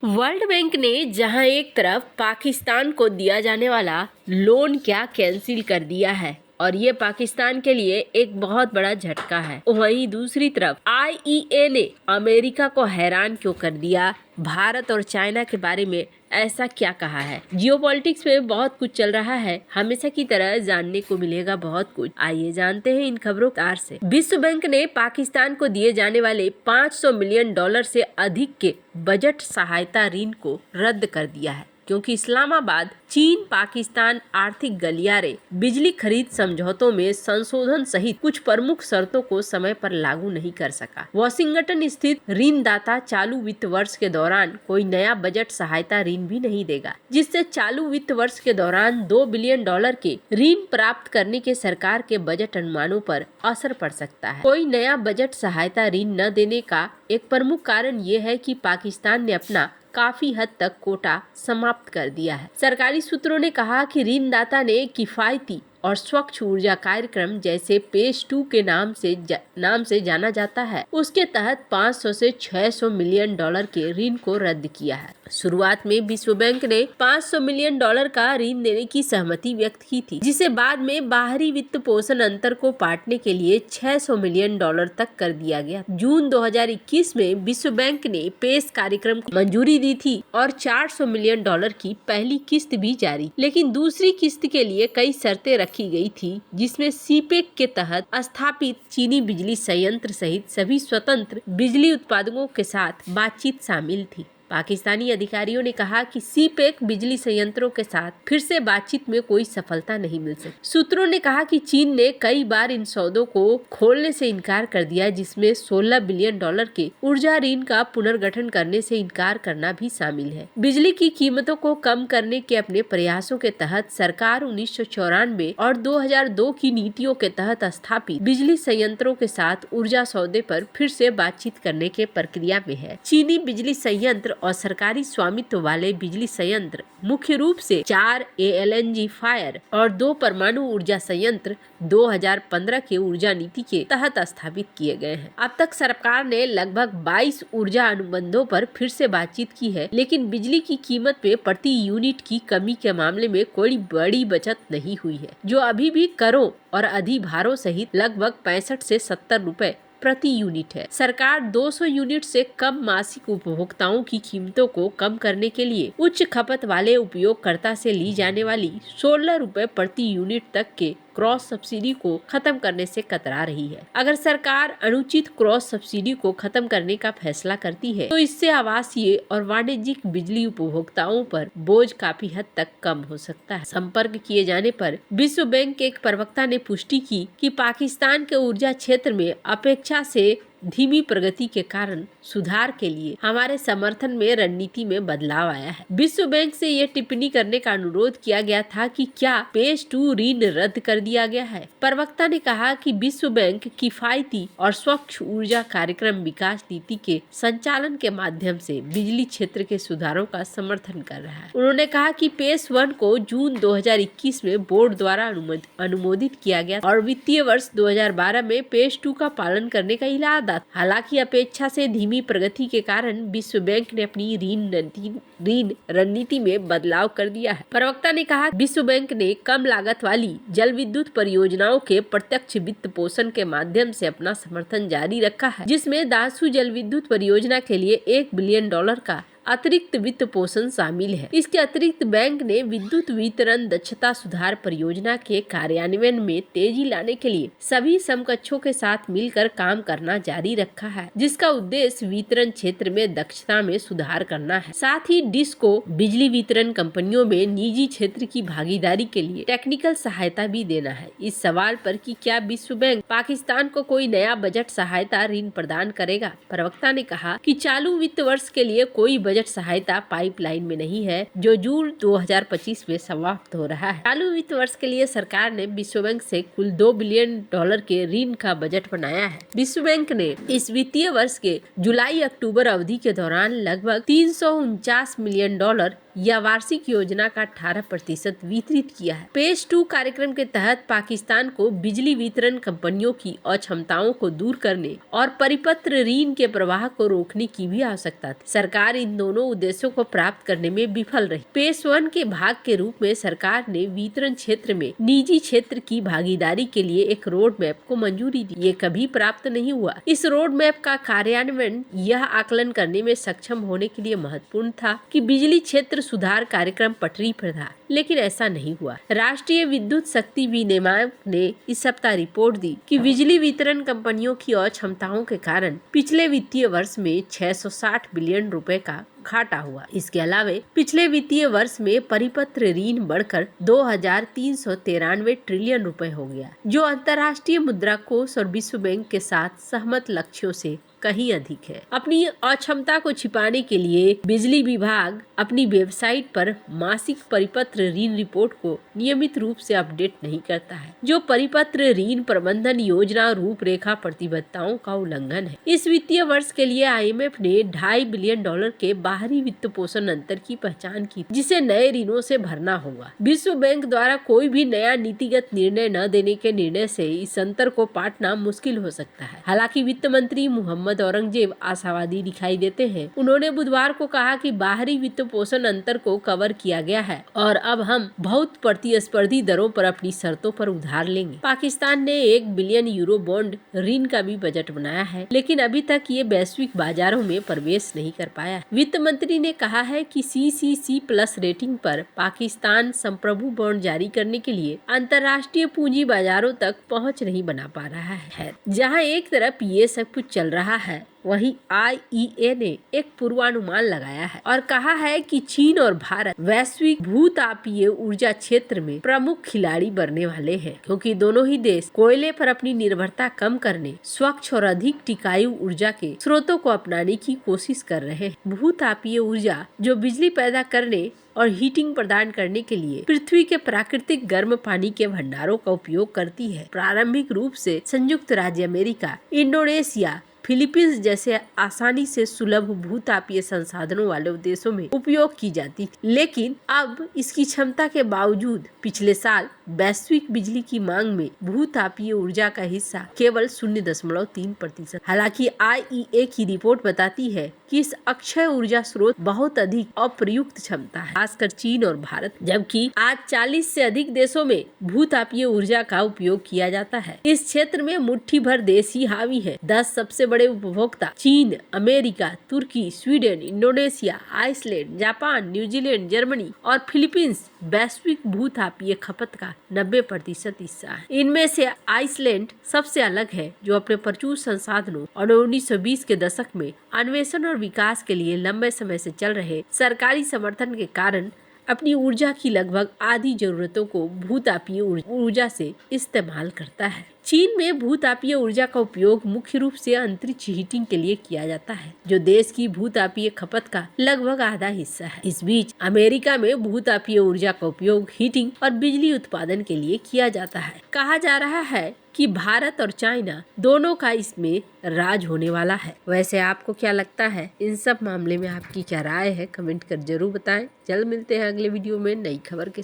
World bank ने जहां एक तरफ पाकिस्तान को दिया जाने वाला लोन क्या कैंसिल कर दिया है और ये पाकिस्तान के लिए एक बहुत बड़ा झटका है, वहीं दूसरी तरफ आईईए ने अमेरिका को हैरान क्यों कर दिया, भारत और चाइना के बारे में ऐसा क्या कहा है। जियोपॉलिटिक्स में बहुत कुछ चल रहा है, हमेशा की तरह जानने को मिलेगा बहुत कुछ। आइए जानते हैं इन खबरों का से। विश्व बैंक ने पाकिस्तान को दिए जाने वाले 500 मिलियन डॉलर से अधिक के बजट सहायता ऋण को रद्द कर दिया है, क्योंकि इस्लामाबाद चीन पाकिस्तान आर्थिक गलियारे बिजली खरीद समझौतों में संशोधन सहित कुछ प्रमुख शर्तों को समय पर लागू नहीं कर सका। वॉशिंगटन स्थित ऋणदाता चालू वित्त वर्ष के दौरान कोई नया बजट सहायता ऋण भी नहीं देगा, जिससे चालू वित्त वर्ष के दौरान 2 बिलियन डॉलर के ऋण प्राप्त करने के सरकार के बजट अनुमानों पर असर पड़ सकता है। कोई नया बजट सहायता ऋण न देने का एक प्रमुख कारण ये है कि पाकिस्तान ने अपना काफी हद तक कोटा समाप्त कर दिया है। सरकारी सूत्रों ने कहा कि ऋणदाता ने किफायती और स्वच्छ ऊर्जा कार्यक्रम, जैसे पेज 2 के नाम से जाना जाता है, उसके तहत 500 से 600 मिलियन डॉलर के ऋण को रद्द किया है। शुरुआत में विश्व बैंक ने 500 मिलियन डॉलर का ऋण देने की सहमति व्यक्त की थी, जिसे बाद में बाहरी वित्त पोषण अंतर को पाटने के लिए 600 मिलियन डॉलर तक कर दिया गया। जून 2021 में विश्व बैंक ने पेश कार्यक्रम को मंजूरी दी थी और 400 मिलियन डॉलर की पहली किस्त भी जारी, लेकिन दूसरी किस्त के लिए कई शर्तें रखी गई थी, जिसमें सीपेक के तहत स्थापित चीनी बिजली संयंत्र सहित सभी स्वतंत्र बिजली उत्पादकों के साथ बातचीत शामिल थी। पाकिस्तानी अधिकारियों ने कहा कि सीपेक बिजली संयंत्रों के साथ फिर से बातचीत में कोई सफलता नहीं मिल सकी। सूत्रों ने कहा कि चीन ने कई बार इन सौदों को खोलने से इनकार कर दिया, जिसमें 16 बिलियन डॉलर के ऊर्जा ऋण का पुनर्गठन करने से इनकार करना भी शामिल है। बिजली की कीमतों को कम करने के अपने प्रयासों के तहत सरकार 1994 और 2002 की नीतियों के तहत स्थापित बिजली संयंत्रों के साथ ऊर्जा सौदे पर फिर से बातचीत करने के प्रक्रिया में है। चीनी बिजली संयंत्र और सरकारी स्वामित्व वाले बिजली संयंत्र मुख्य रूप से 4 एलएनजी फायर और 2 परमाणु ऊर्जा संयंत्र 2015 के ऊर्जा नीति के तहत स्थापित किए गए हैं। अब तक सरकार ने लगभग 22 ऊर्जा अनुबंधों पर फिर से बातचीत की है, लेकिन बिजली की कीमत में प्रति यूनिट की कमी के मामले में कोई बड़ी बचत नहीं हुई है, जो अभी भी करों और अधिभारों सहित लगभग 65 से 70 रुपए प्रति यूनिट है। सरकार 200 यूनिट से कम मासिक उपभोक्ताओं की कीमतों को कम करने के लिए उच्च खपत वाले उपयोगकर्ता से ली जाने वाली 16 रुपए प्रति यूनिट तक के क्रॉस सब्सिडी को खत्म करने से कतरा रही है। अगर सरकार अनुचित क्रॉस सब्सिडी को खत्म करने का फैसला करती है, तो इससे आवासीय और वाणिज्यिक बिजली उपभोक्ताओं पर बोझ काफी हद तक कम हो सकता है। संपर्क किए जाने पर विश्व बैंक के एक प्रवक्ता ने पुष्टि की कि पाकिस्तान के ऊर्जा क्षेत्र में अपेक्षा से धीमी प्रगति के कारण सुधार के लिए हमारे समर्थन में रणनीति में बदलाव आया है। विश्व बैंक से ये टिप्पणी करने का अनुरोध किया गया था कि क्या पेज 2 ऋण रद्द कर दिया गया है। प्रवक्ता ने कहा कि विश्व बैंक किफायती और स्वच्छ ऊर्जा कार्यक्रम विकास नीति के संचालन के माध्यम से बिजली क्षेत्र के सुधारों का समर्थन कर रहा है। उन्होंने कहा कि पेज 1 को जून 2021 में बोर्ड द्वारा अनुमोदित किया गया और वित्तीय वर्ष 2012 में पेज 2 का पालन करने का इरादा। हालांकि अपेक्षा से धीमी प्रगति के कारण विश्व बैंक ने अपनी ऋण रणनीति में बदलाव कर दिया है। प्रवक्ता ने कहा विश्व बैंक ने कम लागत वाली जल विद्युत परियोजनाओं के प्रत्यक्ष वित्त पोषण के माध्यम से अपना समर्थन जारी रखा है, जिसमें दासू जल विद्युत परियोजना के लिए 1 बिलियन डॉलर का अतिरिक्त वित्त पोषण शामिल है। इसके अतिरिक्त बैंक ने विद्युत वितरण दक्षता सुधार परियोजना के कार्यान्वयन में तेजी लाने के लिए सभी समकक्षों के साथ मिलकर काम करना जारी रखा है, जिसका उद्देश्य वितरण क्षेत्र में दक्षता में सुधार करना है। साथ ही डिस्को बिजली वितरण कंपनियों में निजी क्षेत्र की भागीदारी के लिए टेक्निकल सहायता भी देना है। इस सवाल पर कि क्या विश्व बैंक पाकिस्तान को कोई नया बजट सहायता ऋण प्रदान करेगा, प्रवक्ता ने कहा कि चालू वित्त वर्ष के लिए कोई बजट सहायता पाइपलाइन में नहीं है, जो जून 2025 में समाप्त हो रहा है। चालू वित्त वर्ष के लिए सरकार ने विश्व बैंक से कुल 2 बिलियन डॉलर के ऋण का बजट बनाया है। विश्व बैंक ने इस वित्तीय वर्ष के जुलाई अक्टूबर अवधि के दौरान लगभग 349 मिलियन डॉलर या वार्षिक योजना का 18% वितरित किया है। पेज 2 कार्यक्रम के तहत पाकिस्तान को बिजली वितरण कंपनियों की अक्षमताओं को दूर करने और परिपत्र ऋण के प्रवाह को रोकने की भी आवश्यकता थी। सरकार इन दोनों उद्देश्यों को प्राप्त करने में विफल रही। पेश 1 के भाग के रूप में सरकार ने वितरण क्षेत्र में निजी क्षेत्र की भागीदारी के लिए एक रोड मैप को मंजूरी दी। ये कभी प्राप्त नहीं हुआ। इस रोड मैप का कार्यान्वयन यह आकलन करने में सक्षम होने के लिए महत्वपूर्ण था कि बिजली क्षेत्र सुधार कार्यक्रम पटरी पर था, लेकिन ऐसा नहीं हुआ। राष्ट्रीय विद्युत शक्ति विनियामक ने इस सप्ताह रिपोर्ट दी कि बिजली वितरण कंपनियों की अक्षमताओं के कारण पिछले वित्तीय वर्ष में 660 बिलियन रुपए का घाटा हुआ। इसके अलावा पिछले वित्तीय वर्ष में परिपत्र ऋण बढ़कर 2393 ट्रिलियन रुपए हो गया, जो अंतर्राष्ट्रीय मुद्रा कोष और विश्व बैंक के साथ सहमत लक्ष्यों से कहीं अधिक है। अपनी अक्षमता को छिपाने के लिए बिजली विभाग अपनी वेबसाइट पर मासिक परिपत्र ऋण रिपोर्ट को नियमित रूप से अपडेट नहीं करता है, जो परिपत्र ऋण प्रबंधन योजना रूपरेखा प्रतिबद्धताओं का उल्लंघन है। इस वित्तीय वर्ष के लिए IMF ने $2.5 बिलियन के बाहरी वित्त पोषण अंतर की पहचान की, जिसे नए ऋणों से भरना होगा। विश्व बैंक द्वारा कोई भी नया नीतिगत निर्णय न देने के निर्णय से इस अंतर को पाटना मुश्किल हो सकता है। हालांकि वित्त मंत्री मोहम्मद औरंगजेब आशावादी दिखाई देते हैं। उन्होंने बुधवार को कहा कि बाहरी वित्त पोषण अंतर को कवर किया गया है और अब हम बहुत प्रतिस्पर्धी दरों पर अपनी शर्तों पर उधार लेंगे। पाकिस्तान ने 1 बिलियन यूरो बॉन्ड ऋण का भी बजट बनाया है, लेकिन अभी तक ये वैश्विक बाजारों में प्रवेश नहीं कर पाया। वित्त मंत्री ने कहा है कि CCC+ रेटिंग पर पाकिस्तान संप्रभु बॉन्ड जारी करने के लिए अंतर्राष्ट्रीय पूंजी बाजारों तक पहुंच नहीं बना पा रहा है। जहां एक तरफ ये सब कुछ चल रहा है, वहीं IEA ने एक पूर्वानुमान लगाया है और कहा है कि चीन और भारत वैश्विक भूतापीय ऊर्जा क्षेत्र में प्रमुख खिलाड़ी बनने वाले हैं, क्योंकि दोनों ही देश कोयले पर अपनी निर्भरता कम करने, स्वच्छ और अधिक टिकाऊ ऊर्जा के स्रोतों को अपनाने की कोशिश कर रहे हैं। भूतापीय ऊर्जा, जो बिजली पैदा करने और हीटिंग प्रदान करने के लिए पृथ्वी के प्राकृतिक गर्म पानी के भंडारों का उपयोग करती है, प्रारंभिक रूप से संयुक्त राज्य अमेरिका, इंडोनेशिया, फिलीपींस जैसे आसानी से सुलभ भूतापीय संसाधनों वाले देशों में उपयोग की जाती थी, लेकिन अब इसकी क्षमता के बावजूद पिछले साल वैश्विक बिजली की मांग में भूतापीय ऊर्जा का हिस्सा केवल 0.3%। हालांकि IEA की रिपोर्ट बताती है कि इस अक्षय ऊर्जा स्रोत बहुत अधिक अप्रयुक्त क्षमता है, खासकर चीन और भारत, जबकि आज 40 से अधिक देशों में भूतापीय ऊर्जा का उपयोग किया जाता है। इस क्षेत्र में मुट्ठी भर देश ही हावी है। 10 सबसे बड़े उपभोक्ता चीन, अमेरिका, तुर्की, Sweden, Indonesia, Iceland, Japan, New Zealand, Germany और फिलीपींस वैश्विक भूतापीय खपत का 90% हिस्सा है। इनमें से आइसलैंड सबसे अलग है, जो अपने प्रचुर संसाधनों और 1920 के दशक में अन्वेषण और विकास के लिए लंबे समय से चल रहे सरकारी समर्थन के कारण अपनी ऊर्जा की लगभग आधी जरूरतों को भूतापीय ऊर्जा से इस्तेमाल करता है। चीन में भूतापीय ऊर्जा का उपयोग मुख्य रूप से अंतरिक्ष हीटिंग के लिए किया जाता है, जो देश की भूतापीय खपत का लगभग आधा हिस्सा है। इस बीच अमेरिका में भूतापीय ऊर्जा का उपयोग हीटिंग और बिजली उत्पादन के लिए किया जाता है। कहा जा रहा है कि भारत और चाइना दोनों का इसमें राज होने वाला है। वैसे आपको क्या लगता है? इन सब मामले में आपकी क्या राय है? कमेंट कर जरूर बताएं। जल्द मिलते हैं अगले वीडियो में नई खबर के